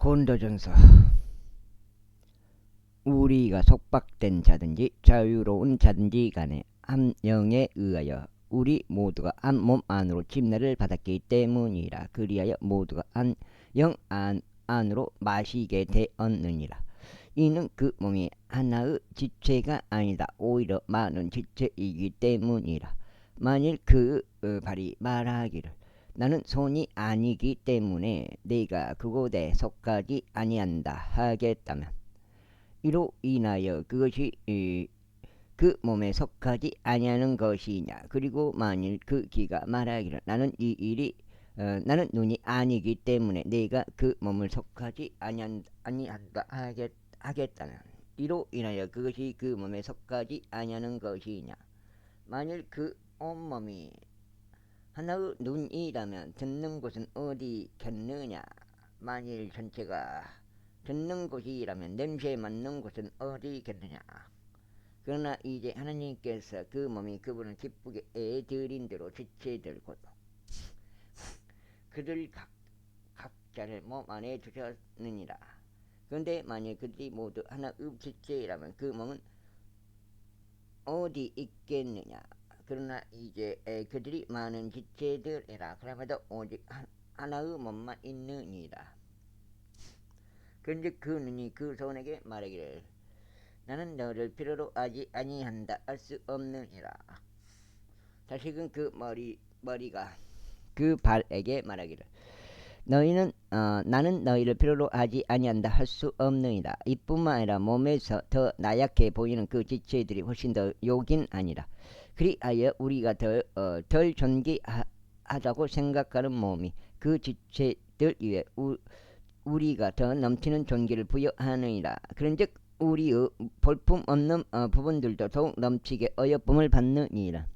고린도전서. 우리가 속박된 자든지 자유로운 자든지 간에 한 영에 의하여 우리 모두가 한 몸 안으로 침례를 받았기 때문이라. 그리하여 모두가 한 영 안으로 마시게 되었느니라. 이는 그 몸이 하나의 지체가 아니다, 오히려 많은 지체이기 때문이라. 만일 그 발이 말하기를 나는 손이 아니기 때문에 내가 그곳에 속하지 아니한다 하겠다면, 이로 인하여 그것이 그 몸에 속하지 아니하는 것이냐. 그리고 만일 그 귀가 말하기를 나는 이 일이 나는 눈이 아니기 때문에 내가 그 몸을 속하지 아니한다 하겠다면, 이로 인하여 그것이 그 몸에 속하지 아니하는 것이냐. 만일 그 온몸이 하나의 눈이라면 듣는 곳은 어디겠느냐. 만일 전체가 듣는 곳이라면 냄새에 맡는 곳은 어디겠느냐. 그러나 이제 하나님께서 그 몸이 그분을 기쁘게 애드린 대로 지체들 곧 그들 각자를 몸 안에 두셨느니라. 그런데 만일 그들이 모두 하나의 지체라면 그 몸은 어디 있겠느냐. 그러나 이제 그들이 많은 지체들이라 그럼에도 오직 하나의 몸만 있느니라. 그런데 그 눈이 그 손에게 말하기를 나는 너를 필요로 하지 아니한다 할 수 없느니라. 다시금 그 머리가 그 발에게 말하기를 너희는 나는 너희를 필요로 하지 아니한다 할 수 없느니라. 이뿐만 아니라 몸에서 더 나약해 보이는 그 지체들이 훨씬 더 욕인 아니라. 그리하여 우리가 덜 존귀하다고 생각하는 몸이 그 지체들 위에 우리가 더 넘치는 존귀를 부여하느니라. 그런즉 우리의 볼품 없는 부분들도 더욱 넘치게 어여쁨을 받느니라.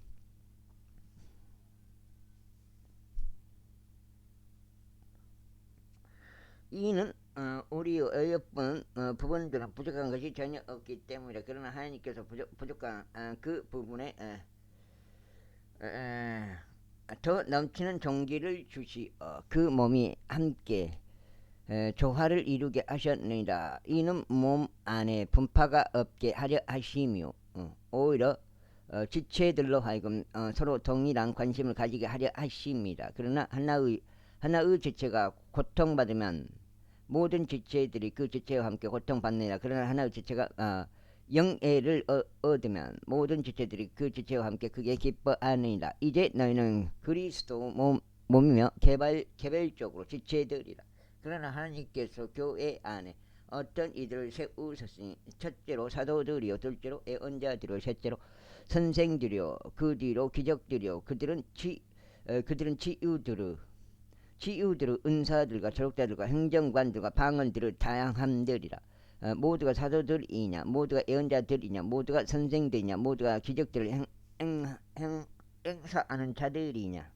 이는 우리의 어여쁜 부분들은 부족한 것이 전혀 없기 때문이라. 그러나 하나님께서 부족한 그 부분에 더 넘치는 존귀를 주시어 그 몸이 함께 조화를 이루게 하셨느니라. 이는 몸 안에 분파가 없게 하려 하시며 오히려 지체들로 하여금 서로 동일한 관심을 가지게 하려 하십니다. 그러나 하나의 지체가 고통받으면 모든 지체들이 그 지체와 함께 고통받느니라. 그러나 하나의 지체가 영예를 얻으면 모든 지체들이 그 지체와 함께 크게 기뻐하느니라. 이제 너희는 그리스도 몸이며 개별적으로 지체들이라. 그러나 하나님께서 교회 안에 어떤 이들을 세우셨으니 첫째로 사도들이요, 둘째로 예언자들이요, 셋째로 선생들이요, 그 뒤로 기적들이요. 그들은 치유들의 은사들과 졸업자들과 행정관들과 방언들의 다양함들이라. 모두가 사도들이냐, 모두가 예언자들이냐, 모두가 선생들이냐, 모두가 기적들을 행사하는 자들이냐.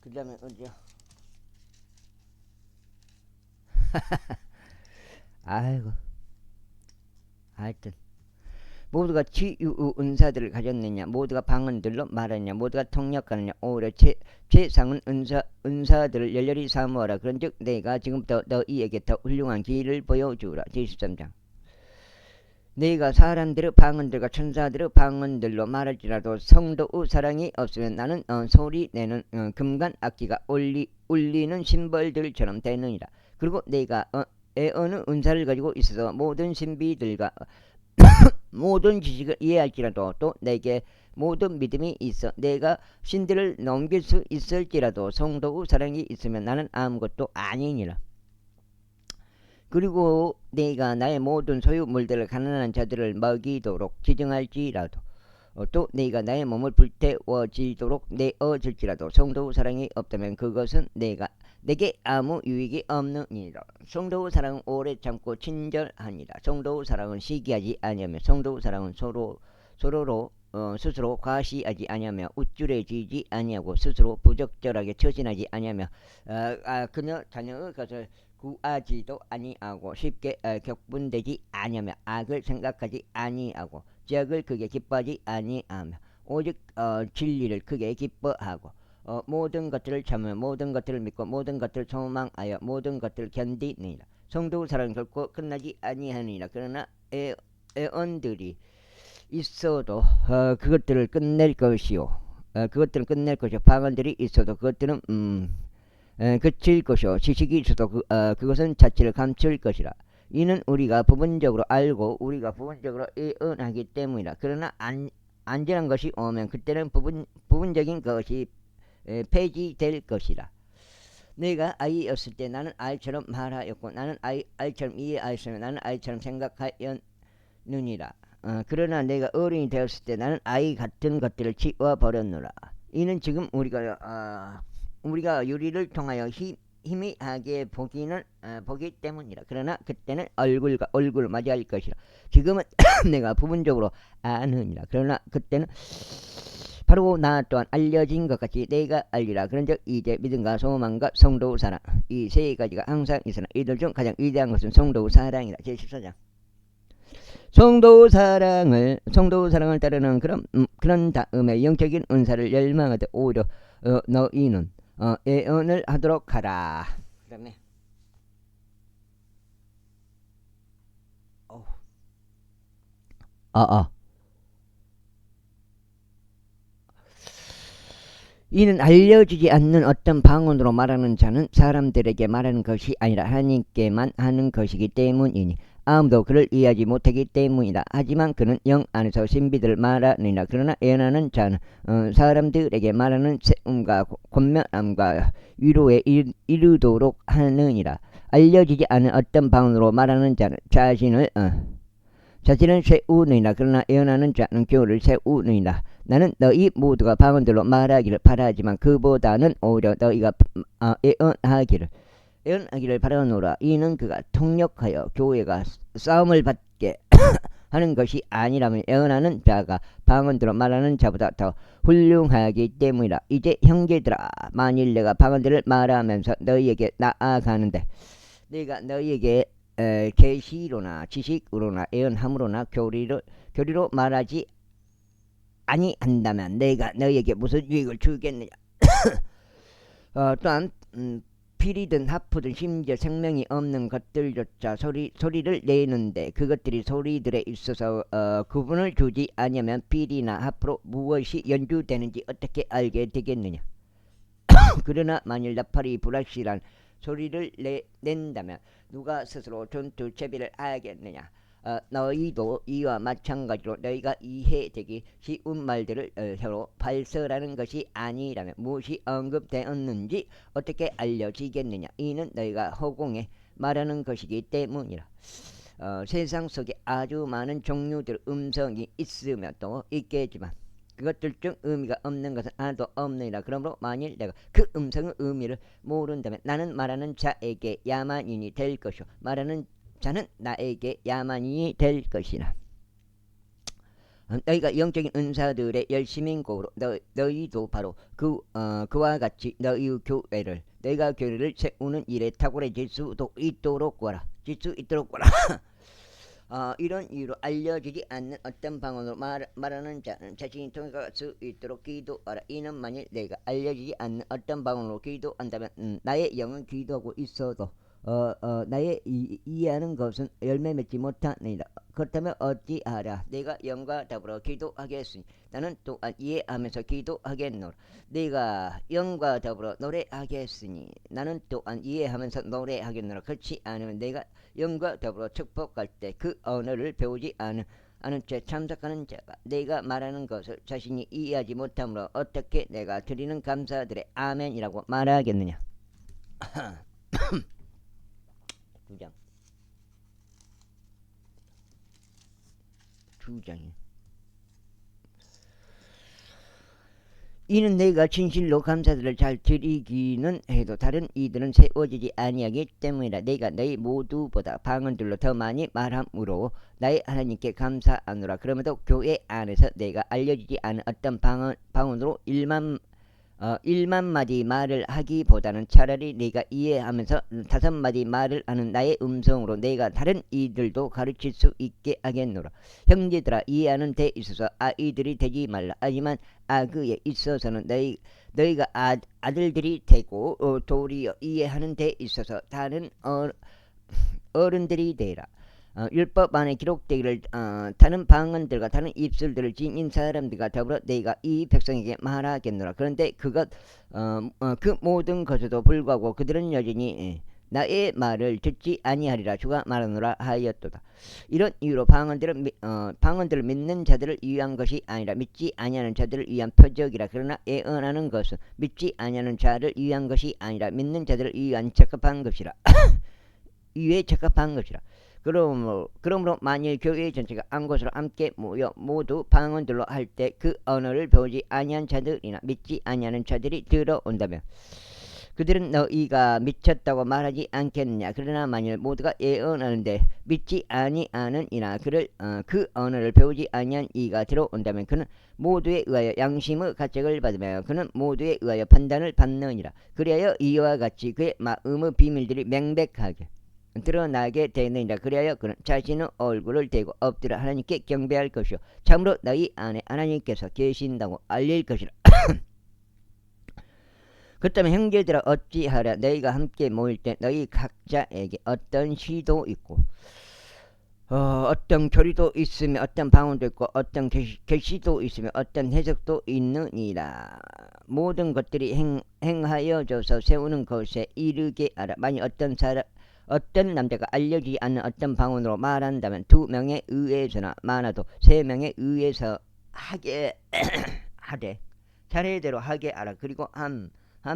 그 다음에 어디야? 아이고, 하여튼 모두가 치유 은사들을 가졌느냐, 모두가 방언들로 말하느냐, 모두가 통역하느냐. 오히려 최상은 은사들을 열렬히 사모하라. 그런즉 내가 지금부터 너희에게 더 훌륭한 길을 보여주라. 제13장. 내가 사람들의 방언들과 천사들의 방언들로 말할지라도 성도의 사랑이 없으면 나는 소리 내는 금관 악기가 울리는 심벌들처럼 되느니라. 그리고 내가 어느 은사를 가지고 있어서 모든 신비들과 모든 지식을 이해할지라도 또 내게 모든 믿음이 있어 내가 신들을 넘길 수 있을지라도 성도의 사랑이 있으면 나는 아무것도 아니니라. 그리고 내가 나의 모든 소유물들을 가난한 자들을 먹이도록 지정할지라도 또 내가 나의 몸을 불태워지도록 내어질지라도 성도의 사랑이 없다면 그것은 내게 아무 유익이 없느니라. 성도의 사랑은 오래 참고 친절하니라. 성도의 사랑은 시기하지 아니하며 성도의 사랑은 서로로 스스로 과시하지 아니하며 우쭐해지지 아니하고 스스로 부적절하게 처신하지 아니하며 그녀 자녀의 것을 구하지도 아니하고 쉽게 격분되지 아니하며 악을 생각하지 아니하고 죄악을 크게 기뻐하지 아니하며 오직 진리를 크게 기뻐하고 모든 것들을 참으며 모든 것들을 믿고 모든 것들을 소망하여 모든 것들을 견디느니라. 성도 사랑은 결코 끝나지 아니하느니라. 그러나 애언들이 있어도 그것들을 끝낼 것이요. 그것들은 끝낼 것이요. 방언들이 있어도 그것들은 그칠 것이요. 지식이 있어도 그것은 자취를 감출 것이라. 이는 우리가 부분적으로 알고 우리가 부분적으로 예언하기 때문이라. 그러나 안전한 것이 오면 그때는 부분적인 것이 폐지될 것이라. 내가 아이였을 때 나는 아이처럼 말하였고 나는 아이처럼 이해하였으며 나는 아이처럼 생각하였느니라. 그러나 내가 어른이 되었을 때 나는 아이 같은 것들을 지워버렸노라. 이는 지금 우리가 유리를 통하여 희미하게 보기 때문이라. 그러나 그때는 얼굴과 얼굴을 맞이할 것이라. 지금은 내가 부분적으로 아느니라. 그러나 그때는 바로 나 또한 알려진 것 같이 내가 알리라. 그런즉 이제 믿음과 소망과 성도 사랑 이 세 가지가 항상 있으나 이들 중 가장 위대한 것은 성도 사랑이라. 제14장. 성도 사랑을 따르는 그런 다음에 영적인 은사를 열망하되 오히려 너희는 예언을 하도록 하라. 그다음에 이는 알려지지 않는 어떤 방언으로 말하는 자는 사람들에게 말하는 것이 아니라 하나님께만 하는 것이기 때문이니 아무도 그를 이해하지 못하기 때문이다. 하지만 그는 영 안에서 신비들을 말하느니라. 그러나 예언하는 자는 사람들에게 말하는 세움과 권면함과 위로에 이르도록 하느니라. 알려지지 않은 어떤 방언으로 말하는 자는 자신을 세우느니라. 그러나 예언하는 자는 교회를 세우느니라. 나는 너희 모두가 방언들로 말하기를 바라지만 그보다는 오히려 너희가 예언하기를 바라노라. 이는 그가 통역하여 교회가 싸움을 받게 하는 것이 아니라면 예언하는 자가 방언들로 말하는 자보다 더 훌륭하기 때문이라. 이제 형제들아, 만일 내가 방언들을 말하면서 너희에게 나아가는데 내가 너희에게 계시로나 지식으로나 예언함으로나 교리로 말하지 아니한다면 내가 너희에게 무슨 유익을 주겠느냐. 또한 피리든 하프든 심지어 생명이 없는 것들조차 소리를 내는데 그것들이 소리들에 있어서 구분을 주지 아니하면 피리나 하프로 무엇이 연주되는지 어떻게 알게 되겠느냐. 그러나 만일 나팔이 불확실한 소리를 낸다면 누가 스스로 전투 채비를 하겠느냐. 너희도 이와 마찬가지로 너희가 이해되기 쉬운 말들을 서로 발설하는 것이 아니라면 무엇이 언급되었는지 어떻게 알려지겠느냐. 이는 너희가 허공에 말하는 것이기 때문이라. 세상 속에 아주 많은 종류들의 음성이 있으며 또 있겠지만 그것들 중 의미가 없는 것은 하나도 없느니라. 그러므로 만일 내가 그 음성의 의미를 모른다면 나는 말하는 자에게 야만인이 될 것이요 말하는 자는 나에게 야만인이 될 것이라. 너희가 영적인 은사들의 열심인 고로 너희도 바로 그와 같이 너희 교회를 너희가 교회를 세우는 일에 탁월해질 수도 있도록 구하라. 이런 이유로 알려지지 않는 어떤 방언으로 말하는 자는 자신이 통역할 수 있도록 기도하라. 이는 만일 내가 알려지지 않는 어떤 방언으로 기도한다면 나의 영은 기도하고 있어도 나의 이해하는 것은 열매 맺지 못하느니라. 그렇다면 어찌하랴. 내가 영과 더불어 기도하겠으니 나는 또한 이해하면서 기도하겠노라. 내가 영과 더불어 노래하겠으니 나는 또한 이해하면서 노래하겠노라. 그렇지 않으면 내가 영과 더불어 축복할 때 그 언어를 배우지 않은 채 참석하는 자가 내가 말하는 것을 자신이 이해하지 못하므로 어떻게 내가 드리는 감사들의 아멘이라고 말하겠느냐. 2장. 이는 내가 진실로 감사들을 잘 드리기는 해도 다른 이들은 세워지지 아니하기 때문이라. 내가 너희 모두보다 방언들로 더 많이 말함으로 나의 하나님께 감사하노라. 그러므로 교회 안에서 내가 알려지지 않은 어떤 방언으로 1만 마디 말을 하기보다는 차라리 네가 이해하면서 5마디 말을 하는 나의 음성으로 내가 다른 이들도 가르칠 수 있게 하겠노라. 형제들아, 이해하는 데 있어서 아이들이 되지 말라. 하지만 아그에 있어서는 너희가 아들들이 되고 도리어 이해하는 데 있어서 다른 어른들이 되라. 율법 안에 기록되기를 다른 방언들과 다른 입술들을 지닌 사람들과 더불어 내가 이 백성에게 말하겠노라. 그런데 그 모든 것에도 불구하고 그들은 여전히 나의 말을 듣지 아니하리라 주가 말하노라 하였도다. 이런 이유로 방언들을 믿는 자들을 위한 것이 아니라 믿지 아니하는 자들을 위한 표적이라. 그러나 예언하는 것은 믿지 아니하는 자를 위한 것이 아니라 믿는 자들을 위한 적합한 것이라. 위에 적합한 것이라. 그러므로 만일 교회 전체가 한 곳으로 함께 모여 모두 방언들로 할 때 그 언어를 배우지 아니한 자들이나 믿지 아니하는 자들이 들어온다면 그들은 너희가 미쳤다고 말하지 않겠느냐. 그러나 만일 모두가 예언하는데 믿지 아니하는 이나 그 언어를 배우지 아니한 이가 들어온다면 그는 모두에 의하여 양심의 가책을 받으며 그는 모두에 의하여 판단을 받느니라. 그리하여 이와 같이 그의 마음의 비밀들이 명백하게 드러나게 되느니라. 그리하여 그는 자신의 얼굴을 대고 엎드려 하나님께 경배할 것이요 참으로 너희 안에 하나님께서 계신다고 알릴 것이라. 그렇다면 형제들아, 어찌하랴. 너희가 함께 모일 때 너희 각자에게 어떤 시도 있고 어떤 교리도 있으며 어떤 방언도 있고 어떤 계시도 있으며 어떤 해석도 있느니라. 모든 것들이 행하여져서 세우는 것에 이르게 하라. 만일 어떤 남자가 알려지지 않는 어떤 방언으로 말한다면 2명에 의해서나 많아도 3명에 의해서 하게 하되 차례대로 하게 하라. 그리고 한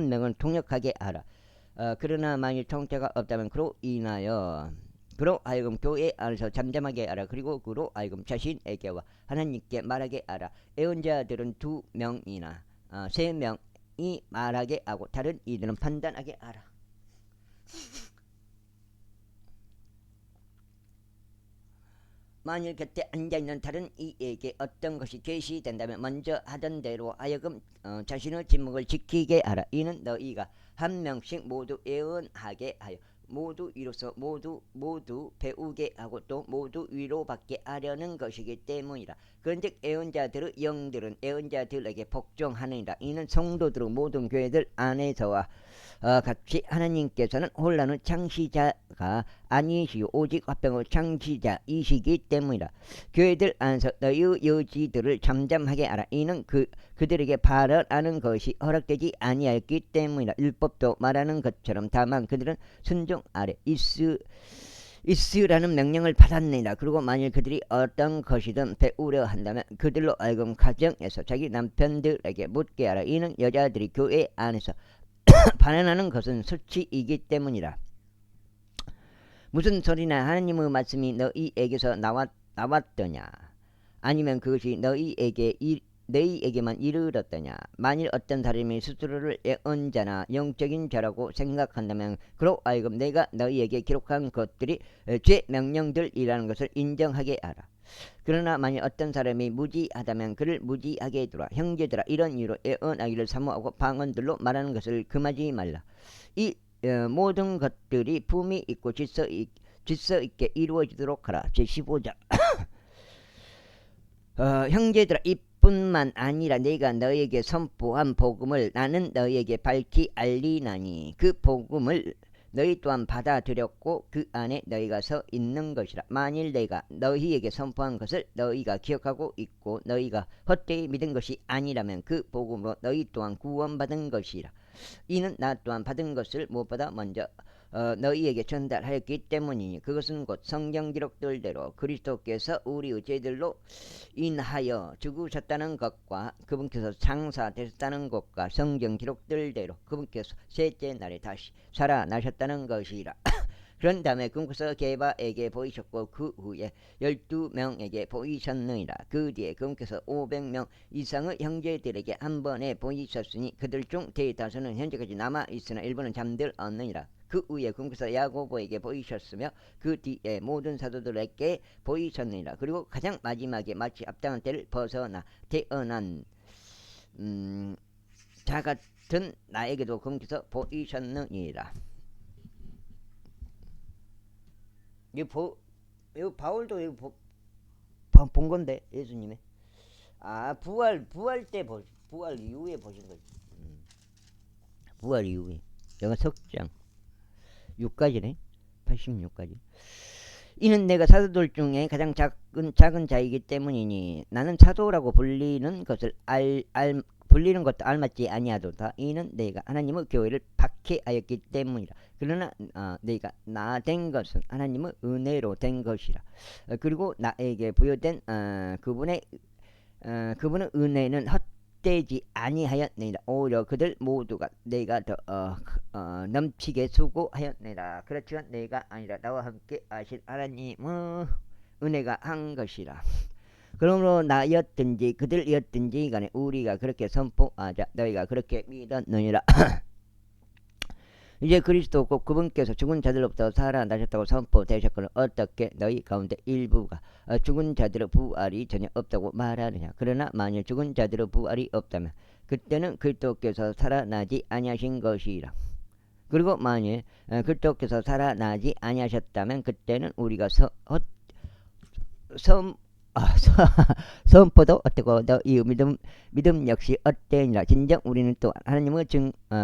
명은 통역하게 하라. 그러나 만일 통째가 없다면 그로 하여금 교회 안에서 잠잠하게 하라. 그리고 그로 하여금 자신에게와 하나님께 말하게 하라. 예언자들은 2명이나 3명이 말하게 하고 다른 이들은 판단하게 하라. 만일 곁에 앉아있는 다른 이에게 어떤 것이 계시된다면 먼저 하던 대로 하여금 자신의 침묵을 지키게 하라. 이는 너희가 한 명씩 모두 예언하게 하여 모두 이로써 모두 배우게 하고 또 모두 위로받게 하려는 것이기 때문이라. 그런즉 예언자들의 영들은 예언자들에게 복종하느니라. 이는 성도들의 모든 교회들 안에서와 같이 하나님께서는 혼란의 창시자가 아니시오 오직 화평의 창시자이시기 때문이라. 교회들 안에서 너희의 여지들을 잠잠하게 하라. 이는 그들에게 발언하는 것이 허락되지 아니하였기 때문이라. 율법도 말하는 것처럼 다만 그들은 순종 아래 있으라는 명령을 받았느니라. 그리고 만일 그들이 어떤 것이든 배우려 한다면 그들로 하여금 가정에서 자기 남편들에게 묻게 하라. 이는 여자들이 교회 안에서 반응하는 것은 수치이기 때문이라. 무슨 소리나 하나님의 말씀이 너희에게서 나왔더냐? 아니면 그것이 너희에게만 이르렀더냐? 만일 어떤 사람이 스스로를 예언자나 영적인 자라고 생각한다면 그로 하여금 내가 너희에게 기록한 것들이 죄 명령들이라는 것을 인정하게 하라. 그러나 만일 어떤 사람이 무지하다면 그를 무지하게 두라. 형제들아, 이런 이유로 예언하기를 사모하고 방언들로 말하는 것을 금하지 말라. 이 모든 것들이 품이 있고 질서 있게 이루어지도록 하라. 제15장 형제들아, 이뿐만 아니라 내가 너에게 선포한 복음을 나는 너에게 밝히 알리나니 그 복음을 너희 또한 받아들였고 그 안에 너희가 서 있는 것이라. 만일 내가 너희에게 선포한 것을 너희가 기억하고 있고 너희가 헛되이 믿은 것이 아니라면 그 복음으로 너희 또한 구원받은 것이라. 이는 나 또한 받은 것을 무엇보다 먼저 너희에게 전달하였기 때문이니 그것은 곧 성경 기록들대로 그리스도께서 우리의 죄들로 인하여 죽으셨다는 것과 그분께서 장사되셨다는 것과 성경 기록들대로 그분께서 셋째 날에 다시 살아나셨다는 것이라. 그런 다음에 그분께서 게바에게 보이셨고 그 후에 12명에게 보이셨느니라. 그 뒤에 그분께서 500명 이상의 형제들에게 한 번에 보이셨으니 그들 중 대다수는 현재까지 남아있으나 일부는 잠들었느니라. 그 후에 그분께서 야고보에게 보이셨으며 그 뒤에 모든 사도들에게 보이셨느니라. 그리고 가장 마지막에 마치 합당한 때를 벗어나 태어난 자 같은 나에게도 그분께서 보이셨느니라. 이 바울도 이거 본 건데 예수님의 부활 때 부활 이후에 보신 거지. 부활 이후에 영어 석장 6까지네. 86까지. 이는 내가 사도들 중에 가장 작은 자이기 때문이니 나는 사도라고 불리는 것을 불리는 것도 알맞지 아니하도다. 이는 내가 하나님의 교회를 박해하였기 때문이라. 그러나 내가 나 된 것은 하나님의 은혜로 된 것이라. 그리고 나에게 부여된 그분의 은혜는 헛되지 아니하였느니라. 오히려 그들 모두가 내가 더 넘치게 수고하였느니라. 그렇지만 내가 아니라 나와 함께 하신 하나님의 은혜가 한 것이라. 그러므로 나였든지 그들이었든지 간에 우리가 그렇게 선포하자. 너희가 그렇게 믿었느니라. 이제 그리스도 곧 그분께서 죽은 자들로부터 살아나셨다고 선포되셨거늘 어떻게 너희 가운데 일부가 죽은 자들의 부활이 전혀 없다고 말하느냐. 그러나 만일 죽은 자들의 부활이 없다면 그때는 그리스도께서 살아나지 아니하신 것이라. 그리고 만일 그리스도께서 살아나지 아니하셨다면 그때는 우리가 선포도 어떻고 이 믿음 역시 어때니라. 진정 우리는 또 하나님의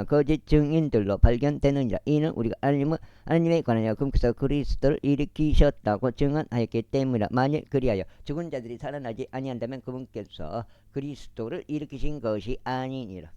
거짓 증인들로 발견되느니라. 이는 우리가 하나님에 관하여 그분께서 그리스도를 일으키셨다고 증언하였기 때문이라. 만일 그리하여 죽은 자들이 살아나지 아니한다면 그분께서 그리스도를 일으키신 것이 아니니라.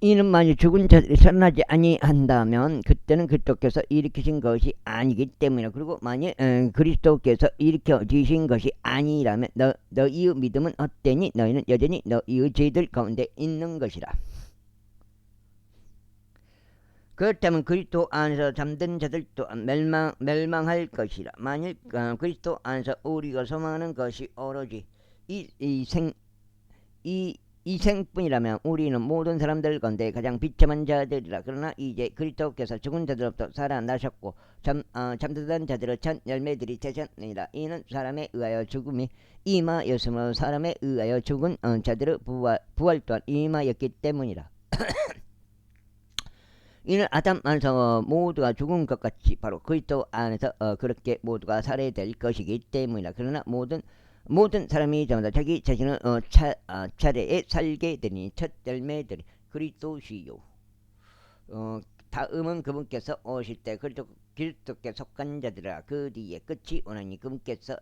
이는 만일 죽은 자들이 살아나지 아니한다면 그때는 그리스도께서 일으키신 것이 아니기 때문이라. 그리고 만일 그리스도께서 일으켜지신 것이 아니라면 너희의 믿음은 헛되니 너희는 여전히 너희의 죄들 가운데 있는 것이라. 그렇다면 그리스도 안에서 잠든 자들 또한 멸망할 것이라. 만일 그리스도 안에서 우리가 소망하는 것이 오로지 이생뿐이라면 우리는 모든 사람들 가운데 가장 비참한 자들이라. 그러나 이제 그리스도께서 죽은 자들로부터 살아나셨고 잠드던 자들의 첫 열매들이 되셨느니라. 이는 사람에 의하여 죽음이 임하였으므로 사람에 의하여 죽은 자들의 부활 또한 임하였기 때문이라. 이는 아담 안에서 모두가 죽은 것 같이 바로 그리스도 안에서 그렇게 모두가 살해될 것이기 때문이라. 그러나 모든 사람이 전부 다 자기 자신을 차례에 살게 되니 첫 열매들이 그리스도시요. 다음은 그분께서 오실 때 그리스도께 속한 자들아 그 뒤에 끝이 오나니 그분께서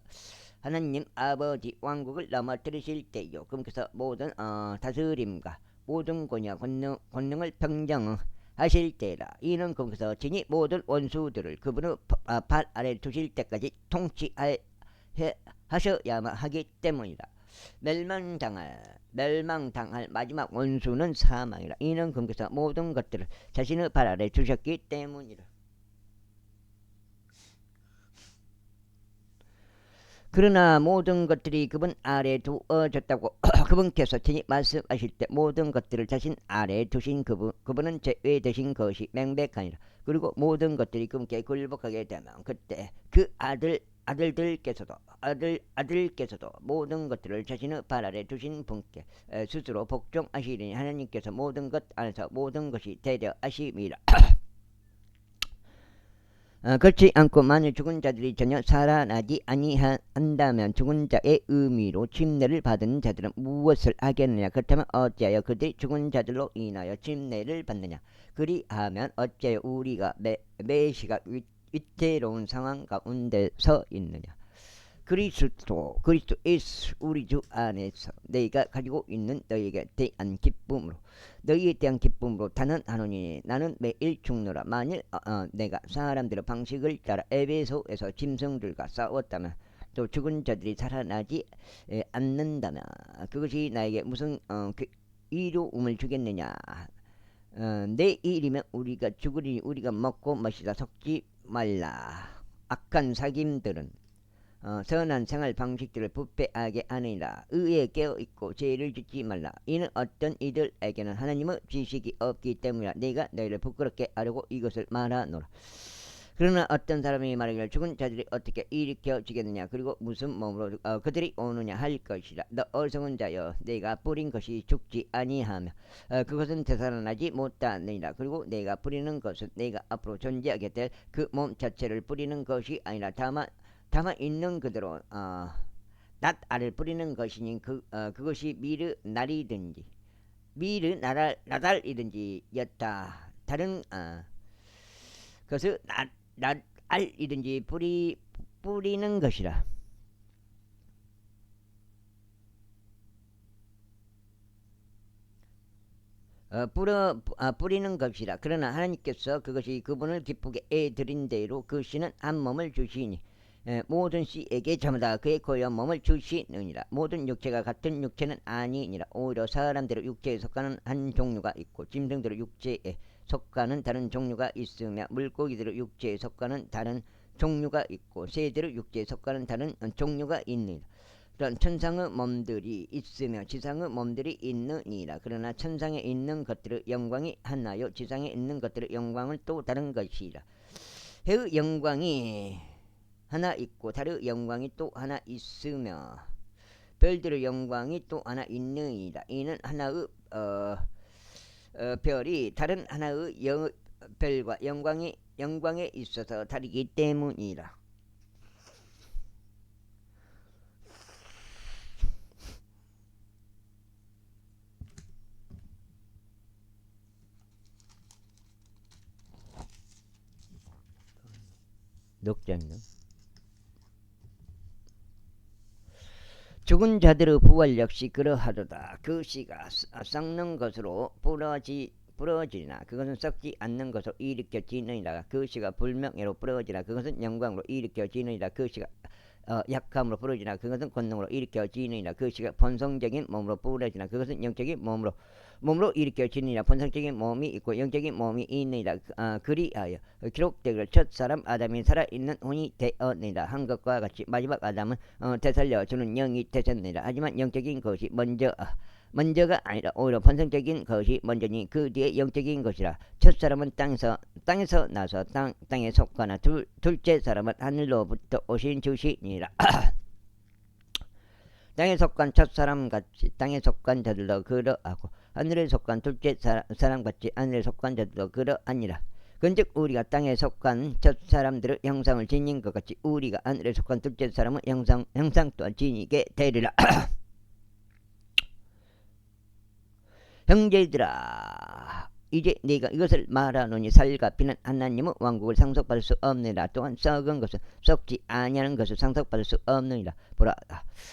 하나님 아버지 왕국을 넘어뜨리실 때요. 그분께서 모든 다스림과 모든 권위와 권능을 평정하실 때라. 이는 그분께서 진히 모든 원수들을 그분의 발 아래 두실 때까지 통치하셔야만 하기 때문이라. 멸망당할 마지막 원수는 사망이라. 이는 그분께서 모든 것들을 자신의 발 아래 두셨기 때문이라. 그러나 모든 것들이 그분 아래에 두어졌다고 그분께서 친히 말씀하실 때 모든 것들을 자신 아래에 두신 그분은 제외되신 것이 명백하니라. 그리고 모든 것들이 그분께 굴복하게 되면 그때 그 아들께서도 모든 것들을 자신의 발 아래 두신 분께 스스로 복종하시리니 하나님께서 모든 것 안에서 모든 것이 되려 하심이라. 그렇지 않고 만일 죽은 자들이 전혀 살아나지 아니한다면 죽은 자의 의미로 침례를 받은 자들은 무엇을 하겠느냐. 그렇다면 어찌하여 그들이 죽은 자들로 인하여 침례를 받느냐. 그리하면 어찌하여 우리가 매시가 위태로운 상황 가운데 서 있느냐. 그리스도 예수 우리 주 안에서 너희가 가지고 있는 너희에 대한 기쁨으로 단언하노니 나는 매일 죽노라. 만일 내가 사람들의 방식을 따라 에베소에서 짐승들과 싸웠다면 또 죽은 자들이 살아나지 않는다면 그것이 나에게 무슨 이로움을 주겠느냐. 내일이면 우리가 죽으리니 우리가 먹고 마시다 속지 말라. 악한 사귐들은 선한 생활 방식들을 부패하게 하느니라. 의에 깨어있고 죄를 짓지 말라. 이는 어떤 이들에게는 하나님의 지식이 없기 때문이라. 내가 너희를 부끄럽게 하려고 이것을 말하노라. 그러나 어떤 사람이 말하기를 죽은 자들이 어떻게 일으켜지겠느냐, 그리고 무슨 몸으로 그들이 오느냐 할 것이라. 너 어리석은 자여, 내가 뿌린 것이 죽지 아니하며 그것은 되살아나지 못하느니라. 그리고 내가 뿌리는 것은 내가 앞으로 존재하게 될 그 몸 자체를 뿌리는 것이 아니라 다만 있는 그대로 낫 알을 뿌리는 것이니 그것이 미르 날이든지 미르 나달이든지 였다. 다른 그것을 낫 알이든지 뿌리는 것이라. 뿌리는 것이라. 그러나 하나님께서 그것이 그분을 기쁘게 애드린 대로 그 씨는 한 몸을 주시니 모든 씨에게 저마다 그의 고유한 몸을 주시느니라. 모든 육체가 같은 육체는 아니니라. 오히려 사람대로 육체에 속하는 한 종류가 있고 짐승대로 육체에 속하는 다른 종류가 있으며 물고기대로 육체에 속하는 다른 종류가 있고 새대로 육체에 속하는 다른 종류가 있느니라. 그런 천상의 몸들이 있으며 지상의 몸들이 있느니라. 그러나 천상에 있는 것들의 영광이 하나요 지상에 있는 것들의 영광은 또 다른 것이라. 해의 영광이 하나 있고 달의 영광이 또 하나 있으며 별들의 영광이 또 하나 있느니라. 이는 하나의 별이 다른 하나의 별과 영광에 있어서 다르기 때문이라. 녹장로 죽은 자들의 부활 역시 그러하도다. 그 씨가 썩는 것으로 부러지나 그것은 썩지 않는 것으로 일으켜지느니라. 그 씨가 불명예로 부러지나 그것은 영광으로 일으켜지느니라. 그 씨가 약함으로 부러지나 그것은 권능으로 일으켜지느니라. 그 씨가 본성적인 몸으로 부러지나 그것은 영적인 몸으로 일으켜지느니라. 본성적인 몸이 있고 영적인 몸이 있느니라. 그리하여 기록되기를 첫사람 아담이 살아있는 혼이 되었느니라. 한 것과 같이 마지막 아담은 되살려 주는 영이 되셨느니라. 하지만 영적인 것이 먼저가 아니라 오히려 본성적인 것이 먼저니 그 뒤에 영적인 것이라. 첫사람은 땅에서 나서 땅에 속하나 둘째 사람은 하늘로부터 오신 주시니라. 땅에 속한 첫사람같이 땅에 속한 자들도 그러하고 하늘에 속한 둘째 사람같이 하늘에 속한 자들도 그러하니라. 그런즉 우리가 땅에 속한 첫사람들의 형상을 지닌 것 같이 우리가 하늘에 속한 둘째 사람의 형상 또한 지니게 되리라. 형제들아, 이제 네가 이것을 말하노니 살과 피는 하나님의 왕국을 상속받을 수 없느니라. 또한 썩은 것은 썩지 아니하는 것을 상속받을 수 없느니라. 보라,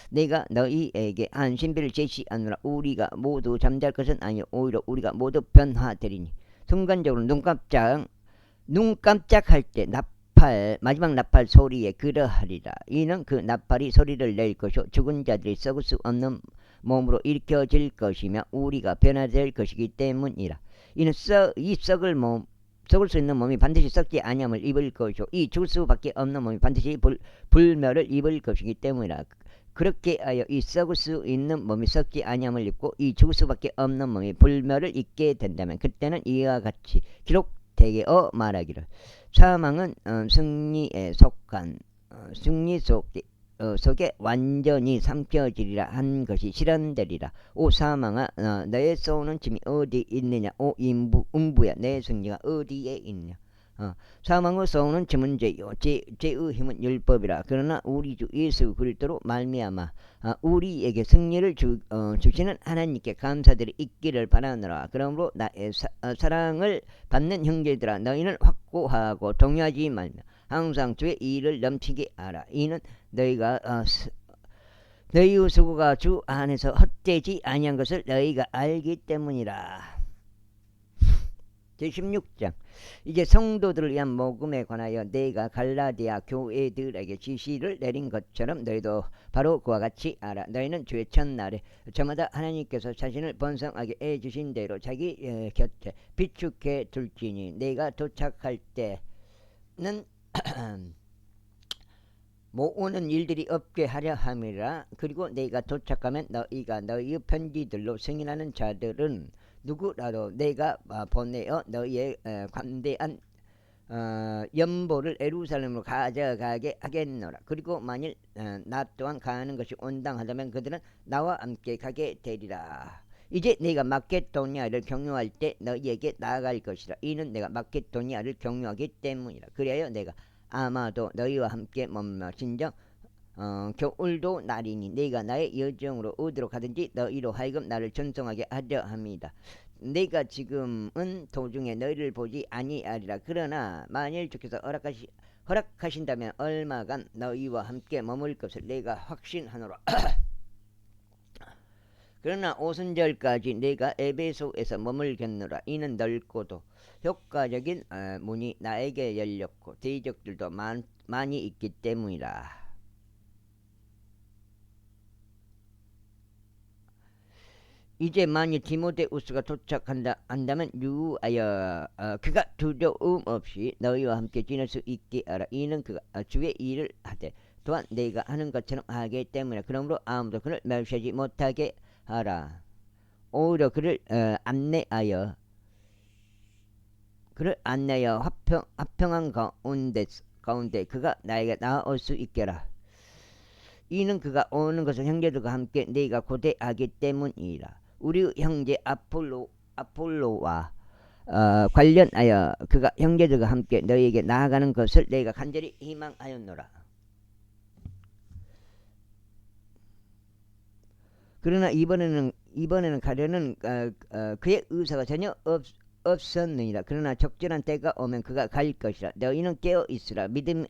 내가 너희에게 한 신비를 제시하노라. 우리가 모두 잠잘 것은 아니요 오히려 우리가 모두 변화되리니 순간적으로 눈 깜짝할 때 마지막 나팔 소리에 그러하리라. 이는 그 나팔이 소리를 낼 것이요 죽은 자들이 썩을 수 없는 몸으로 일으켜질 것이며 우리가 변화될 것이기 때문이라. 이는 이 썩을 수 있는 몸이 반드시 썩지 아니함을 입을 것이요 이 죽을 수밖에 없는 몸이 반드시 불멸을 입을 것이기 때문이라. 그렇게 하여 이 썩을 수 있는 몸이 썩지 아니함을 입고 이 죽을 수밖에 없는 몸이 불멸을 입게 된다면 그때는 이와 같이 기록되게 말하기를 사망은 승리에 속한 승리 속에 완전히 삼켜지리라 한 것이 실현되리라. 오 사망아, 너의 쏘는 짐이 어디 있느냐? 오 음부야, 내 승리가 어디에 있냐? 사망의 쏘는 짐은 죄요 죄의 힘은 율법이라. 그러나 우리 주 예수 그리스도로 말미암아 우리에게 승리를 주시는 하나님께 감사들이 있기를 바라노라. 그러므로 나의 사랑을 받는 형제들아, 너희는 확고하고 동요하지 말며 항상 주의 일을 넘치게 하라. 이는 너희의 수고가 주 안에서 헛되지 아니한 것을 너희가 알기 때문이라. 제16장 이제 성도들을 위한 복음에 관하여 내가 갈라디아 교회들에게 지시를 내린 것처럼 너희도 바로 그와 같이 알아. 너희는 주의 첫날에 저마다 하나님께서 자신을 번성하게 해주신 대로 자기 곁에 비축해 둘지니 내가 도착할 때는 모으는 일들이 없게 하려 함이라. 그리고 내가 도착하면 너희가 너희의 편지들로 승인하는 자들은 누구라도 내가 보내어 너희의 관대한 연보를 예루살렘으로 가져가게 하겠노라. 그리고 만일 나 또한 가는 것이 온당하다면 그들은 나와 함께 가게 되리라. 이제 내가 마케도니아를 경유할 때 너희에게 나아갈 것이라. 이는 내가 마케도니아를 경유하기 때문이라. 그래야 내가 아마도 너희와 함께 머물러진정 겨울도 날이니 내가 나의 여정으로 어디로 가든지 너희로 하여금 나를 전송하게 하려 합니다. 내가 지금은 도중에 너희를 보지 아니하리라. 그러나 만일 주께서 허락하신다면 얼마간 너희와 함께 머물 것을 내가 확신하노라. 그러나 오순절까지 내가 에베소에서 머물겠노라. 이는 넓고도 효과적인 문이 나에게 열렸고 대적들도 많이 있기 때문이라. 이제 만일 디모데우스가 도착한다면 유하여 그가 두려움 없이 너희와 함께 지낼 수 있게 하라. 이는 그가 주의 일을 하되 또한 내가 하는 것처럼 하기 때문에 그러므로 아무도 그를 멸시하지 못하게 하라. 오히려 그를 안내하여 화평한 가운데 그가 나에게 나아올 수 있게라. 이는 그가 오는 것을 형제들과 함께 네가 고대하기 때문이라. 우리 형제 아폴로와 관련하여 그가 형제들과 함께 너희에게 나아가는 것을 내가 간절히 희망하였노라. 그러나 이번에는 가려는 그의 의사가 전혀 없었느니라. 그러나 적절한 때가 오면 그가 갈 것이라. 너희는 깨어 있으라. 믿음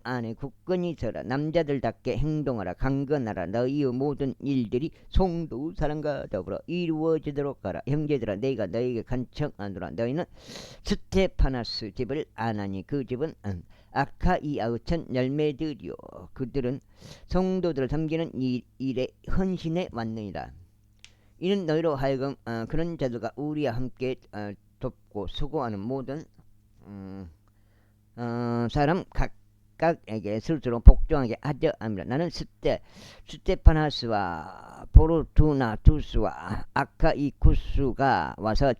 안에 굳건히 서라. 남자들답게 행동하라. 강건하라. 너희의 모든 일들이 성도 사랑과 더불어 이루어지도록 하라. 형제들아, 내가 너희에게 간청하노라. 너희는 스테파나스 집을 아나니 그 집은 아카이아의 첫 열매들이요 그들은 성도들을 섬기는 일에 헌신해 왔느니라. 이는 너희로 하여금 그런 자들과 우리와 함께 돕고 수고하는 모든 사람 각각에게 스스로 복종하게 하려 합니다. 나는 스테파나스와 포르투나투스와 아카이쿠스가 와서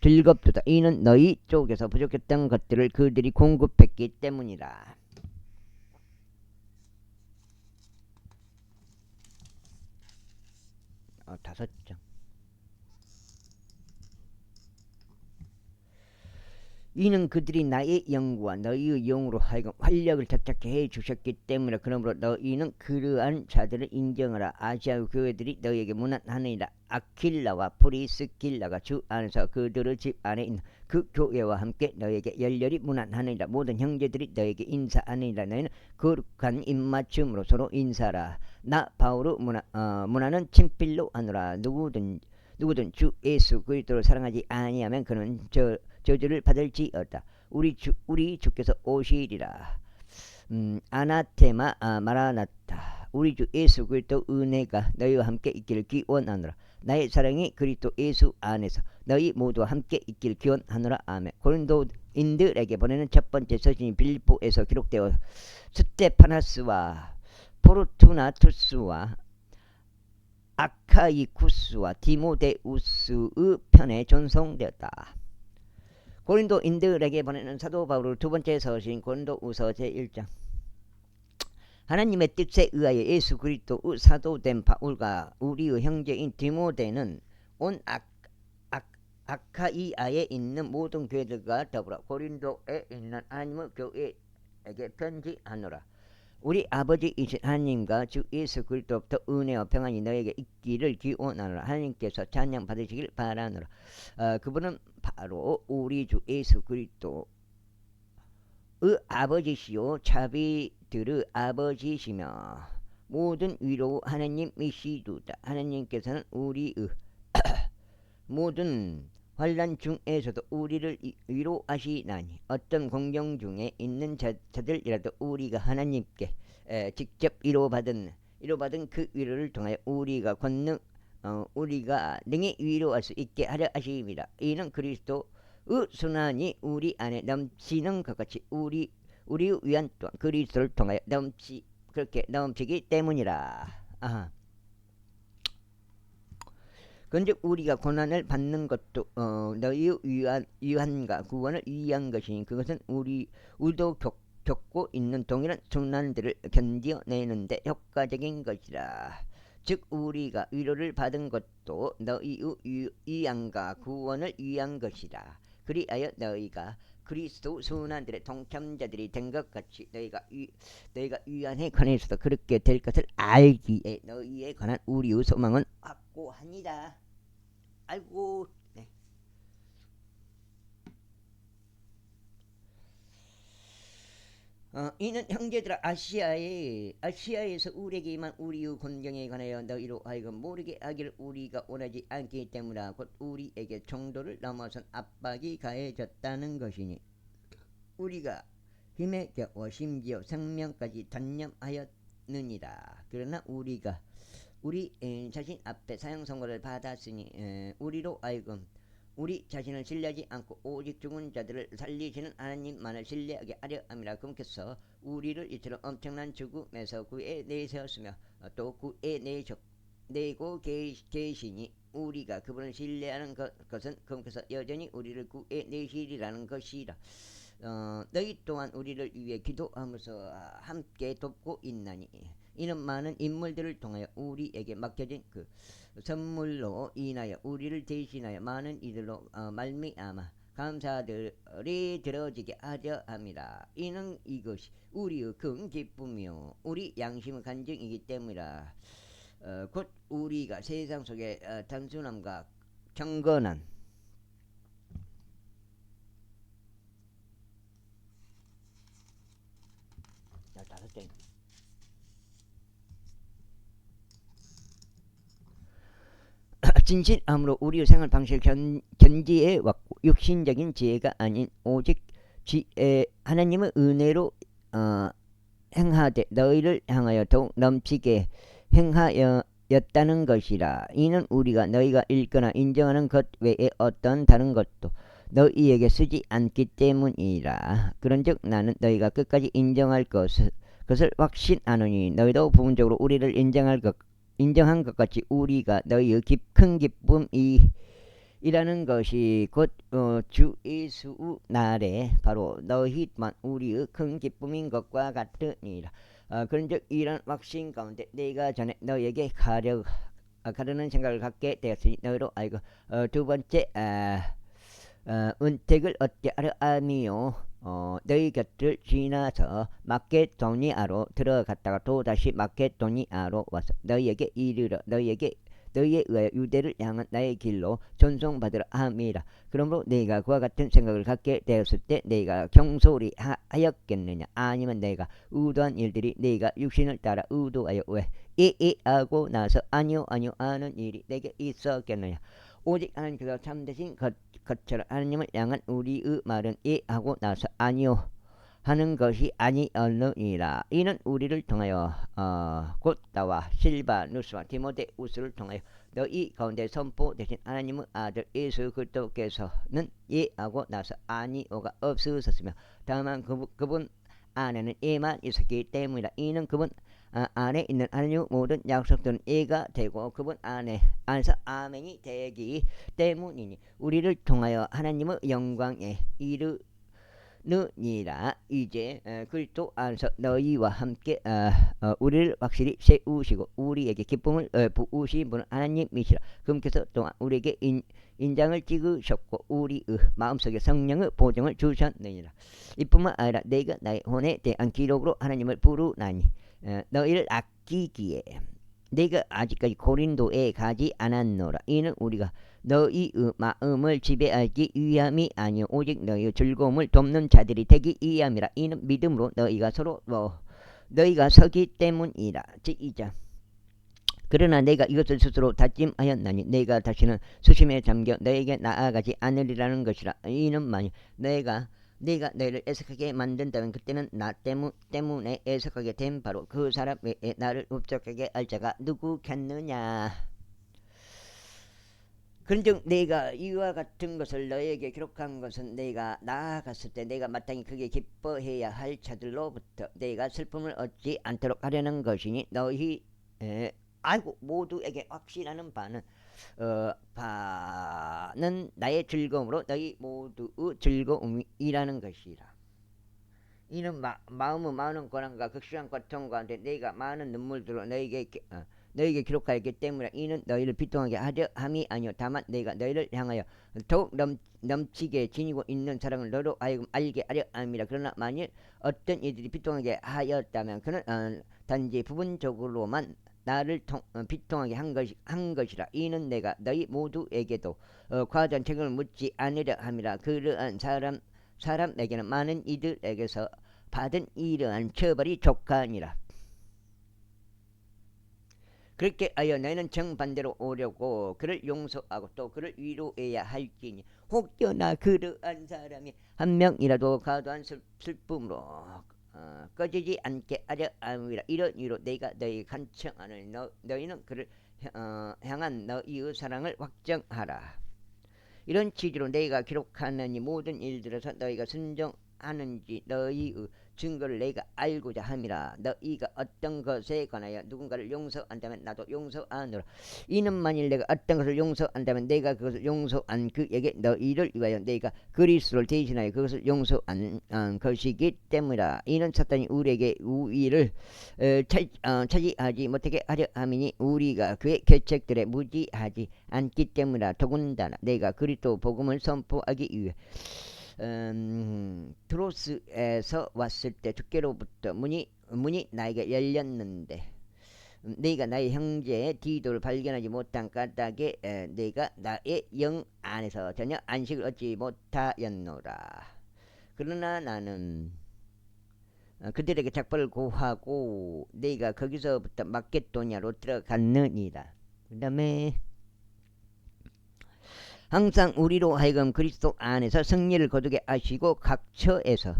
즐겁도다. 이는 너희 쪽에서 부족했던 것들을 그들이 공급했기 때문이라. 5장. 이는 그들이 나의 영과 너희의 영으로 하여금 활력을 자작케 해 주셨기 때문에 그러므로 너희는 그러한 자들을 인정하라. 아시아 교회들이 너희에게 무난하느니라. 아킬라와 프리스킬라가 주 안에서 그들의 집 안에 있는 그 교회와 함께 너희에게 열렬히 무난하느니라. 모든 형제들이 너희에게 인사하느니라. 너희는 거룩한 입맞춤으로 서로 인사하라. 나 바울의 문화는 친필로 하노라. 누구든 주 예수 그리스도를 사랑하지 아니하면 그는 저주를 받을지어다. 우리 주께서 오시리라. 아나테마 마라나타. 우리 주 예수 그리스도 은혜가 너희와 함께 있기를 기원하노라. 나의 사랑이 그리스도 예수 안에서 너희 모두와 함께 있기를 기원하노라. 아멘. 고린도인들에게 보내는 첫 번째 서신이 빌립보에서 기록되어 스테파나스와 포르투나투스와 아카이쿠스와 디모데우스의 편에 전송되었다. 고린도인들에게 보내는 사도 바울의 두 번째 서신 고린도후서 제1장. 하나님의 뜻에 의하여 예수 그리스도의 사도된 바울과 우리의 형제인 디모데는 온 아카이아에 있는 모든 교회들과 더불어 고린도에 있는 하나님의 교회에게 편지하노라. 우리 아버지이신 하나님과 주 예수 그리스도부터 은혜와 평안이 너에게 있기를 기원하노라. 하나님께서 찬양 받으시길 바라노라. 그분은 바로 우리 주 예수 그리스도의 아버지시요 자비들의 아버지시며 모든 위로 하나님이시도다. 하나님께서는 우리의 모든 환난 중에서도 우리를 위로하시나니 어떤 공경 중에 있는 자들이라도 우리가 하나님께 직접 위로받은 그 위로를 통하여 우리가 능히 위로할 수 있게 하려 하심이라. 이는 그리스도의 순환이 우리 안에 넘치는 것 같이 우리 위한 또한 그리스도를 통하여 그렇게 넘치기 때문이라. 아하. 그런즉 우리가 고난을 받는 것도 너희의 위안과 구원을 위한 것이니 그것은 우리도 겪고 있는 동일한 순환들을 견뎌내는데 효과적인 것이라. 즉 우리가 위로를 받은 것도 너희의 위안과 구원을 위한 것이라. 그리하여 너희가 그리스도 순환들의 동참자들이 된 것 같이 너희가 위안에 관해서도 그렇게 될 것을 알기에 너희에 관한 우리의 소망은 확고하니라. 아이고, 네. 이는 형제들아 아시아에서 우리에게 임한 우리의 곤경에 관하여 너희로 하여금 모르게 하기를 우리가 원하지 않기 때문이라. 곧 우리에게 정도를 넘어선 압박이 가해졌다는 것이니 우리가 힘에 겨워 심지어 생명까지 단념하였느니라. 그러나 우리가 우리 자신 앞에 사형 선고를 받았으니 우리로 하여금 우리 자신을 신뢰하지 않고 오직 죽은 자들을 살리시는 하나님만을 신뢰하게 하려 함이라. 그분께서 우리를 이처럼 엄청난 죽음에서 구해내셨으며 또 구해내고 계시니 우리가 그분을 신뢰하는 것은 그분께서 여전히 우리를 구해내시리라는 것이라. 너희 또한 우리를 위해 기도하면서 함께 돕고 있나니 이는 많은 인물들을 통하여 우리에게 맡겨진 그 선물로 인하여 우리를 대신하여 많은 이들로 말미암아 감사들이 들어지게 하려 함이라. 이는 이것이 우리의 큰 기쁨이요 우리 양심의 간증이기 때문이라. 곧 우리가 세상 속에 단순함과 경건한 진실함으로 우리의 생활 방식을 견지해 왔고 육신적인 지혜가 아닌 오직 하나님의 은혜로 행하되 너희를 향하여 더욱 넘치게 행하였다는 것이라. 이는 우리가 너희가 읽거나 인정하는 것 외에 어떤 다른 것도 너희에게 쓰지 않기 때문이라. 그런즉 나는 너희가 끝까지 인정할 것을 확신하노니 너희도 부분적으로 우리를 인정한 것 같이 우리가 너희의 큰 기쁨이라는 것이 곧 주 예수의 날에 바로 너희 또한 우리의 큰 기쁨인 것과 같으니라. 그런즉 이런 확신 가운데 내가 전에 너희에게 가려는 생각을 갖게 되었으니 너희로 알고 두 번째 은택을 얻게 하려 함이요 너희 곁을 지나서 마케도니아로 들어갔다가 또다시 마케도니아로 와서 너희에게 이르러 너희에 의하여 유대를 향한 나의 길로 전송받으라 함이라. 그러므로 내가 그와 같은 생각을 갖게 되었을 때 내가 경솔히 하였겠느냐? 아니면 내가 의도한 일들이 내가 육신을 따라 의도하여 왜 하고 나서 아니요 하는 일이 내게 있었겠느냐? 오직 하나님께서 참되신 것처럼 하나님을 향한 우리의 말은 하고 나서 아니요 하는 것이 아니었느니라. 이는 우리를 통하여 곧 나와 실바누스와 디모데우스를 통하여 너희 가운데 선포되신 하나님의 아들 예수 그리스도께서는 하고 나서 아니오가 없으셨으며 다만 그분 안에는 예만 있었기 때문이라. 이는 그분 안에 있는 하나님의 모든 약속들은 예가 되고 그분 안에서 아멘이 되기 때문이니 우리를 통하여 하나님의 영광에 이르느니라. 이제 그리스도 안에서 너희와 함께 우리를 확실히 세우시고 우리에게 기쁨을 부으신 분은 하나님이시라. 그분께서 또한 우리에게 인장을 찍으셨고 우리의 마음속에 성령의 보증을 주셨느니라. 이뿐만 아니라 내가 나의 혼에 대한 기록으로 하나님을 부르나니 너희를 아끼기에 내가 아직까지 고린도에 가지 않았노라. 이는 우리가 너희의 마음을 지배하기 위함이 아니요 오직 너희의 즐거움을 돕는 자들이 되기 위함이라. 이는 믿음으로 너희가 서기 때문이라. 제2장 그러나 내가 이것을 스스로 다짐하였나니 내가 다시는 수심에 잠겨 너에게 나아가지 않으리라는 것이라. 이는 만일 내가 너희를 애석하게 만든다면 그때는 나 때문에 애석하게 된 바로 그 사람 외에 나를 up적하게 할 자가 누구겠느냐. 그런즉 내가 이와 같은 것을 너에게 기록한 것은 내가 나아갔을 때 내가 마땅히 크게 기뻐해야 할 자들로부터 내가 슬픔을 얻지 않도록 하려는 것이니 너희 모두에게 확신하는 바는 나의 즐거움으로 너희 모두의 즐거움이라는 것이라. 이는 마음은 많은 고난과 극심한 고통 가운데 내가 많은 눈물들로 너에게 기록하였기 때문에 이는 너희를 비통하게 하려 함이 아니요 다만 내가 너희를 향하여 더욱 넘치게 지니고 있는 사랑을 너로 하여금 알게 하려 함이라. 그러나 만일 어떤 이들이 비통하게 하였다면 그는 단지 부분적으로만 나를 비통하게 한 것이라. 이는 내가 너희 모두에게도 과도한 책임을 묻지 않으려 함이라. 그러한 사람에게는 많은 이들에게서 받은 이러한 처벌이 족하니라. 그렇게 하여 너희는 정반대로 오려고 그를 용서하고 또 그를 위로해야 할지니 혹여나 그러한 사람이 한 명이라도 과도한 슬픔으로 꺼지지 않게 하려 함이라. 이런 이유로 내가 너희 간청하는 너희는 그를 향한 너희의 사랑을 확정하라. 이런 취지로 내가 기록하는 이 모든 일들에서 너희가 순종하는지 너희의 증거를 내가 알고자 함이라. 너희가 어떤 것에 관하여 누군가를 용서한다면 나도 용서하노라. 이는 만일 내가 어떤 것을 용서한다면 내가 그것을 용서한 그에게 너희를 위하여 내가 그리스도를 대신하여 그것을 용서한 것이기 때문이라. 이는 사탄이 우리에게 우위를 차지하지 못하게 하려 함이니 우리가 그의 계책들에 무지하지 않기 때문이라. 더군다나 내가 그리스도 복음을 선포하기 위해 트로스에서 왔을 때 주께로부터 문이 나에게 열렸는데 내가 나의 형제 디도를 발견하지 못한 까닭에 내가 나의 영 안에서 전혀 안식을 얻지 못하였노라. 그러나 나는 그들에게 작벌을 고하고 내가 거기서부터 마케도니아로 들어갔느니라. 그 다음에 항상 우리로 하여금 그리스도 안에서 승리를 거두게 하시고 각 처에서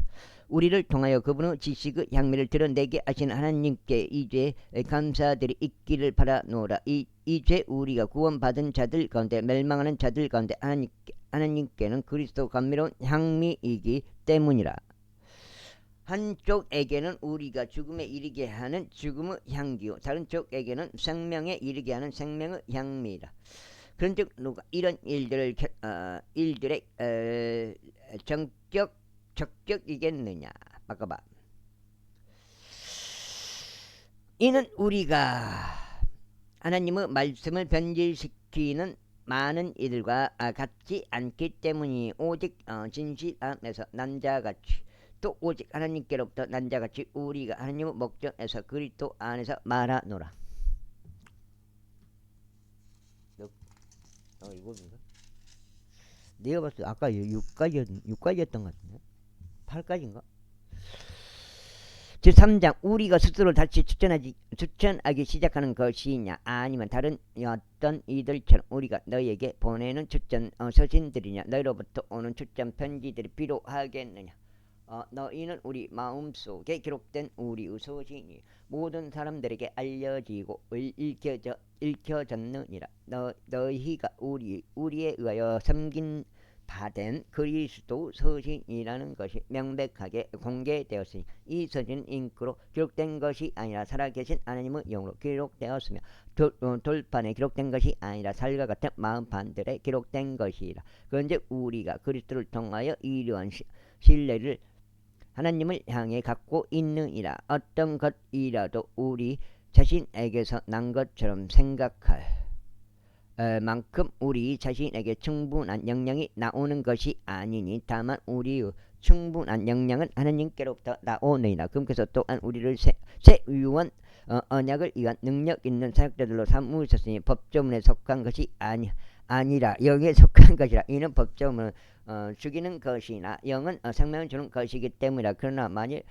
우리를 통하여 그분의 지식의 향미를 드러내게 하시는 하나님께 이제 감사들이 있기를 바라노라. 이제 우리가 구원받은 자들 가운데 멸망하는 자들 가운데 하나님께는 그리스도 감미로운 향미이기 때문이라. 한쪽에게는 우리가 죽음에 이르게 하는 죽음의 향기요 다른 쪽에게는 생명에 이르게 하는 생명의 향미라. 그런즉 누가 이런 일들의 적격이겠느냐. 바꿔봐. 이는 우리가 하나님의 말씀을 변질시키는 많은 이들과 같지 않기 때문이 오직 진실함에서 난 자같이 또 오직 하나님께로부터 난 자같이 우리가 하나님의 목전에서 그리스도 안에서 말하노라. 이거인가? 내가 봤을 때 아까 6까지였던 것 같은데 8까지인가? 제3장 우리가 스스로 다시 추천하기 시작하는 것이냐 아니면 다른 어떤 이들처럼 우리가 너희에게 보내는 추천 서신들이냐 너희로부터 오는 추천 편지들이 필요하겠느냐. 너희는 우리 마음속에 기록된 우리의 소신이 모든 사람들에게 알려지고 읽혀졌느니라. 너희가 우리에 의하여 섬긴 바된 그리스도 서신이라는 것이 명백하게 공개되었으니 이 서신은 잉크로 기록된 것이 아니라 살아계신 하나님의 영으로 기록되었으며 돌판에 기록된 것이 아니라 살과 같은 마음판들에 기록된 것이라. 그런데 우리가 그리스도를 통하여 이러한 신뢰를 하나님을 향해 갖고 있느니라. 어떤 것이라도 우리 자신에게서 난 것처럼 생각할 만큼 우리 자신에게 충분한 영향이 나오는 것이 아니니 다만 우리의 충분한 영향은 하나님께로부터 나오느니라. 그러면서 또한 우리를 새 유언 언약을 위한 능력 있는 사역자들로 삼으셨으니 법조문에 속한 것이 아니라 영에 속한 것이라. 이는 법조문은 죽이는 것이나 영은 생명을 주는 것이기 때문이라. 그러나 만일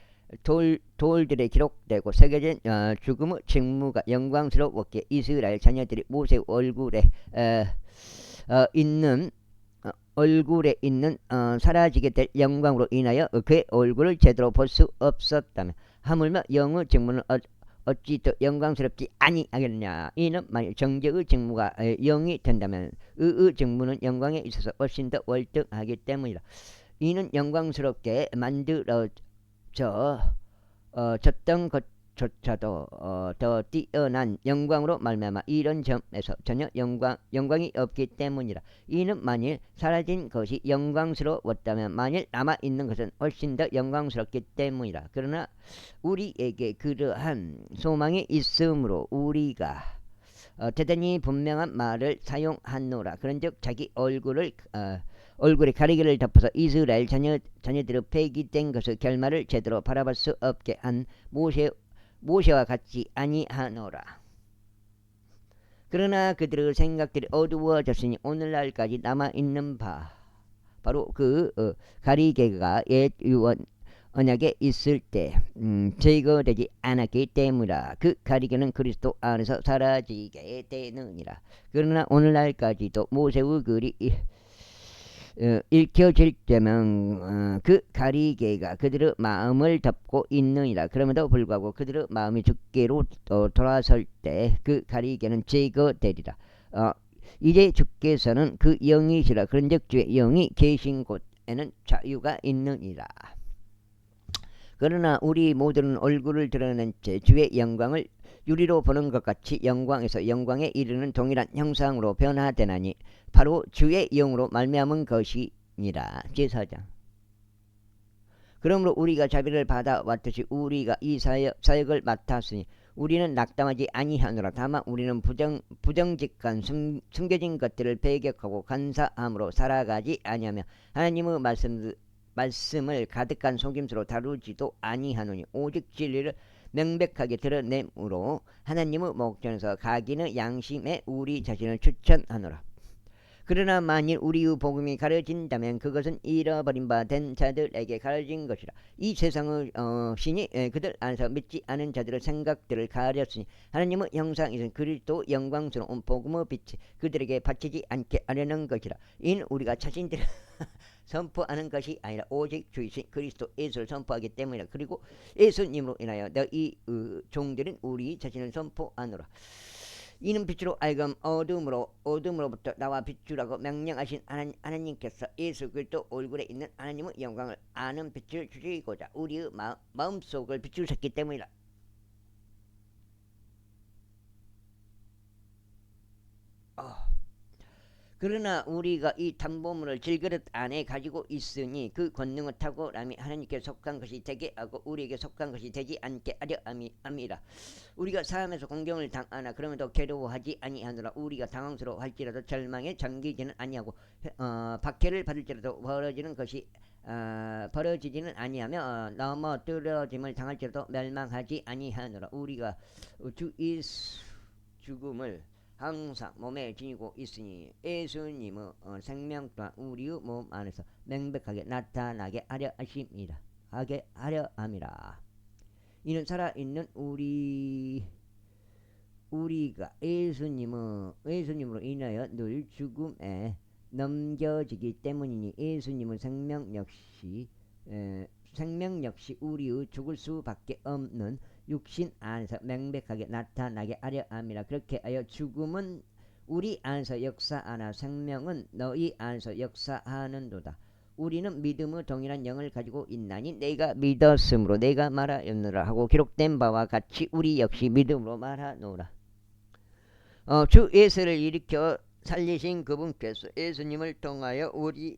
돌들에 기록되고 새겨진 죽음의 직무가 영광스러웠기에 이스라엘 자녀들이 모세 얼굴에 있는 사라지게 될 영광으로 인하여 그의 얼굴을 제대로 볼 수 없었다면 하물며 영의 직무는 어찌 더 영광스럽지 아니하겠느냐. 이는 만일 정죄의 직무가 영이 된다면 의의 직무는 영광에 있어서 훨씬 더 월등하기 때문이다. 이는 영광스럽게 만들어져 졌던 것조차도 더 뛰어난 영광으로 말미암아 이런 점에서 전혀 영광이 없기 때문이라. 이는 만일 사라진 것이 영광스러웠다면 만일 남아있는 것은 훨씬 더 영광스럽기 때문이라. 그러나 우리에게 그러한 소망이 있으므로 우리가 대단히 분명한 말을 사용하노라. 그런즉 자기 얼굴에 가리개를 덮어서 이스라엘 자녀들의 폐기된 것의 결말을 제대로 바라볼 수 없게 한 모세와 같지 아니하노라. 그러나 그들의 생각들이 어두워졌으니 오늘날까지 남아있는 바로 그 가리개가 옛 유언 언약에 있을 때 제거되지 않았기 때문이라. 그 가리개는 그리스도 안에서 사라지게 되느니라. 그러나 오늘날까지도 모세의 글이 읽혀질 때면 그 가리개가 그들의 마음을 덮고 있느니라. 그럼에도 불구하고 그들의 마음이 주께로 돌아설 때 그 가리개는 제거되리라. 이제 주께서는 그 영이시라. 그런즉 주의 영이 계신 곳에는 자유가 있느니라. 그러나 우리 모두는 얼굴을 드러낸 채 주의 영광을 유리로 보는 것 같이 영광에서 영광에 이르는 동일한 형상으로 변화되나니 바로 주의 영으로 말미암은 것이니라. 제4장. 그러므로 우리가 자비를 받아왔듯이 우리가 이 사역을 맡았으니 우리는 낙담하지 아니하노라. 다만 우리는 부정직한 숨겨진 것들을 배격하고 간사함으로 살아가지 아니하며 하나님의 말씀을 가득한 속임수로 다루지도 아니하노니 오직 진리를 명백하게 드러내므로 하나님의 목전에서 각인의 양심에 우리 자신을 추천하노라. 그러나 만일 우리의 복음이 가려진다면 그것은 잃어버린 바 된 자들에게 가려진 것이라. 이 세상의 신이 그들 안에서 믿지 않은 자들의 생각들을 가렸으니 하나님의 형상이신 그리스도 영광스러운 복음의 빛이 그들에게 바치지 않게 하려는 것이라. 이는 우리가 자신들을 선포하는 것이 아니라 오직 주이신 그리스도 예수를 선포하기 때문이라. 그리고 예수님으로 인하여 너희 종들은 우리 자신을 선포하노라. 이는 빛으로 하여금 어둠으로부터 나와 비추라고 명령하신 하나님께서 예수 그리스도 얼굴에 있는 하나님의 영광을 아는 빛을 주시고자 우리의 마음속을 비추셨기 때문이라. 그러나 우리가 이 담보물을 질그릇 안에 가지고 있으니 그 권능을 탁월함이 하나님께 속한 것이 되게 하고 우리에게 속한 것이 되지 않게 하려 함이라. 우리가 삶에서 공경을 당하나 그러면도 괴로워하지 아니하노라. 우리가 당황스러워할지라도 절망에 잠기지는 아니하고 박해를 받을지라도 벌어지지는 아니하며 넘어뜨려짐을 당할지라도 멸망하지 아니하노라. 우리가 주 예수 죽음을 항상 몸에 지니고 있으니 예수님의 생명 또한 우리의 몸 안에서 명백하게 나타나게 하려 함이라. 이는 살아있는 우리가 예수님으로 인하여 늘 죽음에 넘겨지기 때문이니 예수님의 생명 역시 우리의 죽을 수밖에 없는 육신 안에서 명백하게 나타나게 하려 함이라. 그렇게 하여 죽음은 우리 안에서 역사하나 생명은 너희 안에서 역사하는도다. 우리는 믿음의 동일한 영을 가지고 있나니 내가 믿었으므로 내가 말하였노라 하고 기록된 바와 같이 우리 역시 믿음으로 말하노라. 주 예수를 일으켜 살리신 그분께서 예수님을 통하여 우리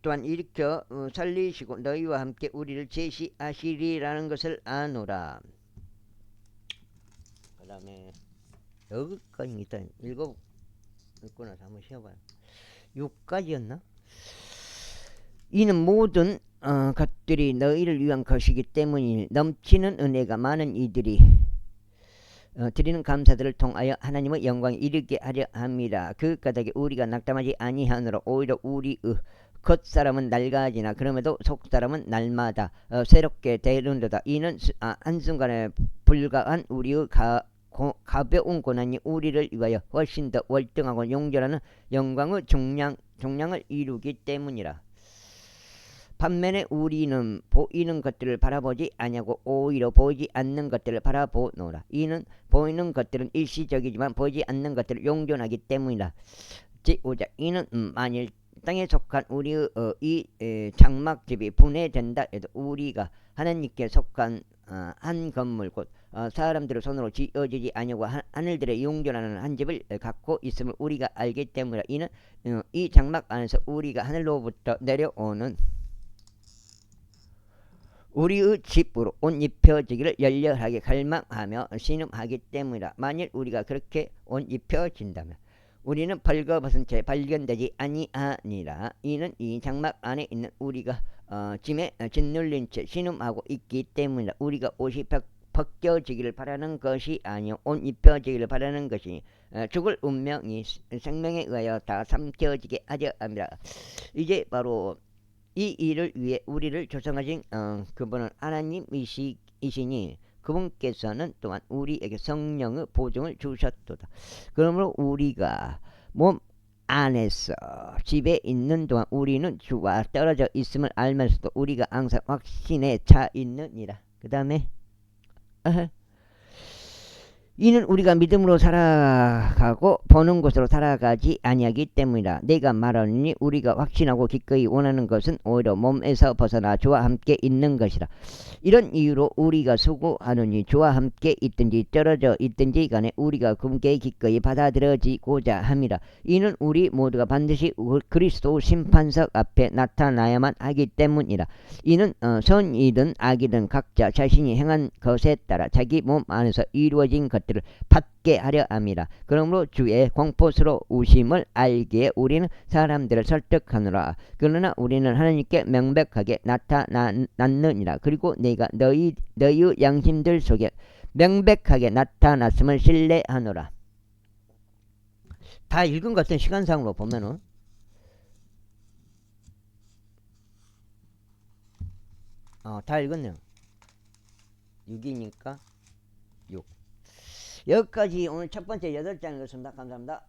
또한 일으켜 살리시고 너희와 함께 우리를 제시하시리라는 것을 아노라. 그 다음에 여기까지 일단 읽고 나서 한번 쉬어봐요. 6까지였나? 이는 모든 것들이 너희를 위한 것이기 때문이니 넘치는 은혜가 많은 이들이 드리는 감사들을 통하여 하나님의 영광에 이르게 하려 함이라. 그 까닭에 우리가 낙담하지 아니하노라. 오히려 우리의 겉사람은 낡아지나 그럼에도 속사람은 날마다 새롭게 되는도다. 이는 한순간에 불과한 우리의 가벼운 고난이 우리를 위하여 훨씬 더 월등하고 용절하는 영광의 종량을 이루기 때문이라. 반면에 우리는 보이는 것들을 바라보지 아니하고 오히려 보이지 않는 것들을 바라보노라. 이는 보이는 것들은 일시적이지만 보이지 않는 것들을 용존하기 때문이라. 제5장 이는 만일 땅에 속한 우리의 이 장막집이 분해된다 해도 우리가 하나님께 속한 한 건물 곧 사람들의 손으로 지어지지 아니하고 하늘들의 용존하는 한 집을 갖고 있음을 우리가 알기 때문이라. 이는 이 장막 안에서 우리가 하늘로부터 내려오는 우리의 집으로 옷 입혀지기를 열렬하게 갈망하며 신음하기 때문이라. 만일 우리가 그렇게 옷 입혀진다면 우리는 벌거벗은 채 발견되지 아니하니라. 이는 이 장막 안에 있는 우리가 짐에 짓눌린 채 신음하고 있기 때문이라. 우리가 옷이 벗겨지기를 바라는 것이 아니요 옷 입혀지기를 바라는 것이니 죽을 운명이 생명에 의하여 다 삼켜지게 하려 함이라. 이제 바로 이 일을 위해 우리를 조성하신 그분은 하나님이시니 그분께서는 또한 우리에게 성령의 보증을 주셨도다. 그러므로 우리가 몸 안에서 집에 있는 동안 우리는 주와 떨어져 있음을 알면서도 우리가 항상 확신에 차 있느니라. 그 다음에 이는 우리가 믿음으로 살아가고 보는 것으로 살아가지 아니하기 때문이라. 내가 말하니 우리가 확신하고 기꺼이 원하는 것은 오히려 몸에서 벗어나 주와 함께 있는 것이라. 이런 이유로 우리가 수고하느니 주와 함께 있든지 떨어져 있든지 간에 우리가 그분께 기꺼이 받아들여지고자 함이라. 이는 우리 모두가 반드시 그리스도 심판석 앞에 나타나야만 하기 때문이라. 이는 선이든 악이든 각자 자신이 행한 것에 따라 자기 몸 안에서 이루어진 것들을 받게 하려 함이라. 그러므로 주의 공포스러우심을 알기에 우리는 사람들을 설득하노라. 그러나 우리는 하나님께 명백하게 나타났느니라. 그리고 내가 너희의 양심들 속에 명백하게 나타났음을 신뢰하노라. 다 읽은 것 같은 시간상으로 보면은 다 읽었네요. 6이니까 6. 여기까지 오늘 첫 번째 8장 읽었습니다. 감사합니다.